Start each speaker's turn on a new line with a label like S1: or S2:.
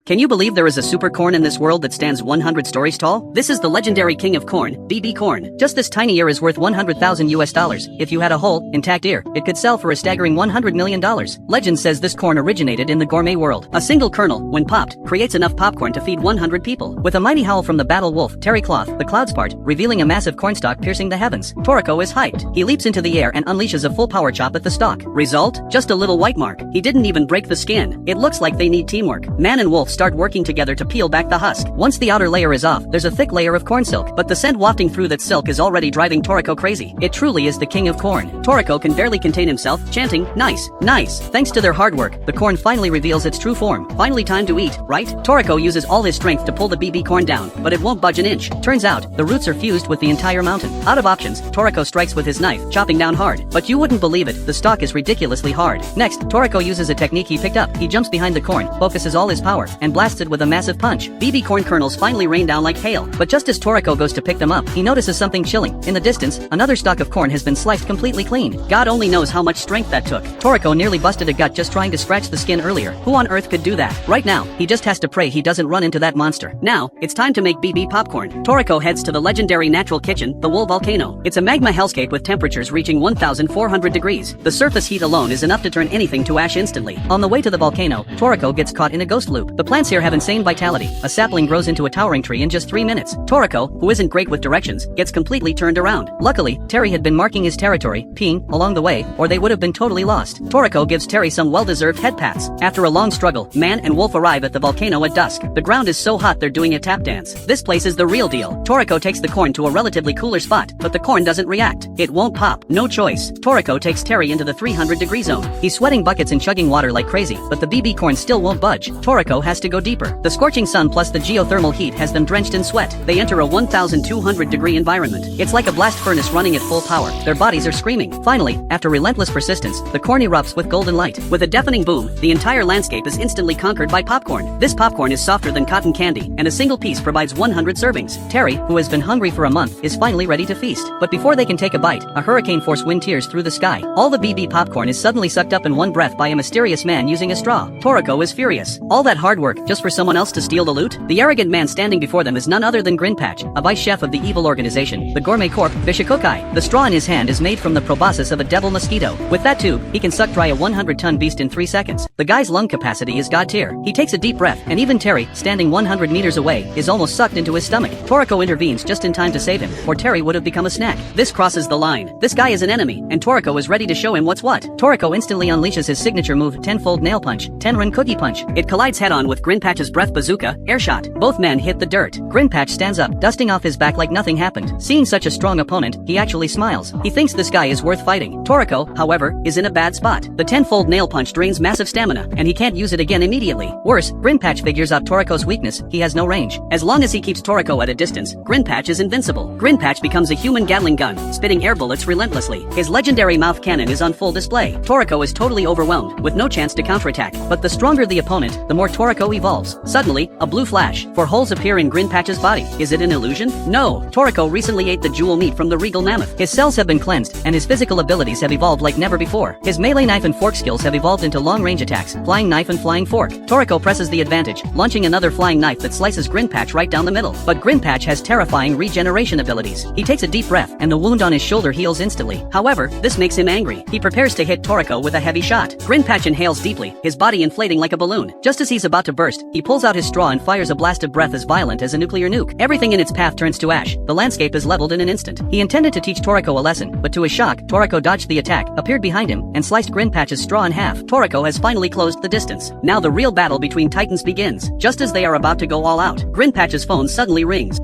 S1: Can you believe there is a super corn in this world that stands 100 stories tall? This is the legendary king of corn, BB corn. Just this tiny ear is worth 100,000 US dollars. If you had a whole, intact ear, it could sell for a staggering $100 million. Legend says this corn originated in the gourmet world. A single kernel, when popped, creates enough popcorn to feed 100 people. With a mighty howl from the battle wolf, Terry Cloth, the clouds part, revealing a massive cornstalk piercing the heavens. Toriko is hyped. He leaps into the air and unleashes a full power chop at the stalk. Result? Just a little white mark. He didn't even break the skin. It looks like they need teamwork. Man and wolf start working together to peel back the husk. Once the outer layer is off, there's a thick layer of corn silk, but the scent wafting through that silk is already driving Toriko crazy. It truly is the king of corn. Toriko can barely contain himself, chanting, "Nice, nice." Thanks to their hard work, the corn finally reveals its true form. Finally time to eat, right? Toriko uses all his strength to pull the BB corn down, but it won't budge an inch. Turns out, the roots are fused with the entire mountain. Out of options, Toriko strikes with his knife, chopping down hard. But you wouldn't believe it, the stalk is ridiculously hard. Next, Toriko uses a technique he picked up. He jumps behind the corn, focuses all his power, and blasts it with a massive punch. BB corn kernels finally rain down like hail. But just as Toriko goes to pick them up, he notices something chilling. In the distance, another stalk of corn has been sliced completely clean. God only knows how much strength that took. Toriko nearly busted a gut just trying to scratch the skin earlier. Who on earth could do that? Right now, he just has to pray he doesn't run into that monster. Now, it's time to make BB popcorn. Toriko heads to the legendary natural kitchen, the Wool Volcano. It's a magma hellscape with temperatures reaching 1,400 degrees. The surface heat alone is enough to turn anything to ash instantly. On the way to the volcano, Toriko gets caught in a ghost loop. The plants here have insane vitality. A sapling grows into a towering tree in just 3 minutes. Toriko, who isn't great with directions, gets completely turned around. Luckily, Terry had been marking his territory, peeing, along the way, or they would have been totally lost. Toriko gives Terry some well-deserved head pats. After a long struggle, man and wolf arrive at the volcano at dusk. The ground is so hot they're doing a tap dance. This place is the real deal. Toriko takes the corn to a relatively cooler spot, but the corn doesn't react. It won't pop. No choice. Toriko takes Terry into the 300-degree zone. He's sweating buckets and chugging water like crazy, but the BB corn still won't budge. Toriko has to go deeper. The scorching sun plus the geothermal heat has them drenched in sweat. They enter a 1,200-degree environment. It's like a blast furnace running at full power. Their bodies are screaming. Finally, after relentless persistence, the corn erupts with golden light. With a deafening boom, the entire landscape is instantly conquered by popcorn. This popcorn is softer than cotton candy, and a single piece provides 100 servings. Terry, who has been hungry for a month, is finally ready to feast. But before they can take a bite, a hurricane-force wind tears through the sky. All the BB popcorn is suddenly sucked up in one breath by a mysterious man using a straw. Toriko is furious. All that hard work, just for someone else to steal the loot? The arrogant man standing before them is none other than Grinpatch, a vice chef of the evil organization, the Gourmet Corp, Vishakokai. The straw in his hand is made from the proboscis of a devil mosquito. With that tube, he can suck dry a 100-ton beast in 3 seconds. The guy's lung capacity is god tier. He takes a deep breath, and even Terry, standing 100 meters away, is almost sucked into his stomach. Toriko intervenes just in time to save him, or Terry would have become a snack. This crosses the line. This guy is an enemy, and Toriko is ready to show him what's what. Toriko instantly unleashes his signature move, 10-fold nail punch, 10-run cookie punch. It collides head-on with Grinpatch's breath bazooka, air shot. Both men hit the dirt. Grinpatch stands up, dusting off his back like nothing happened. Seeing such a strong opponent, he actually smiles. He thinks this guy is worth fighting. Toriko, however, is in a bad spot. The 10-fold nail punch drains massive stamina, and he can't use it again immediately. Worse, Grinpatch figures out Toriko's weakness. He has no range. As long as he keeps Toriko at a distance, Grinpatch is invincible. Grinpatch becomes a human Gatling gun, spitting air bullets relentlessly. His legendary mouth cannon is on full display. Toriko is totally overwhelmed, with no chance to counterattack. But the stronger the opponent, the more Toriko evolves. Suddenly, a blue flash. 4 holes appear in Grinpatch's body. Is it an illusion? No. Toriko recently ate the jewel meat from the regal mammoth. His cells have been cleansed, and his physical abilities have evolved like never before. His melee knife and fork skills have evolved into long-range attacks, flying knife and flying fork. Toriko presses the advantage, launching another flying knife that slices Grinpatch right down the middle. But Grinpatch has terrifying regeneration abilities. He takes a deep breath, and the wound on his shoulder heals instantly. However, this makes him angry. He prepares to hit Toriko with a heavy shot. Grinpatch inhales deeply, his body inflating like a balloon. Just as he's about to burst, he pulls out his straw and fires a blast of breath as violent as a nuclear nuke. Everything in its path turns to ash. The landscape is leveled in an instant. He intended to teach Toriko a lesson, but to his shock, Toriko dodged the attack, appeared behind him, and sliced Grinpatch's straw in half. Toriko has finally closed the distance. Now the real battle between titans begins. Just as they are about to go all out, Grinpatch's phone suddenly rings.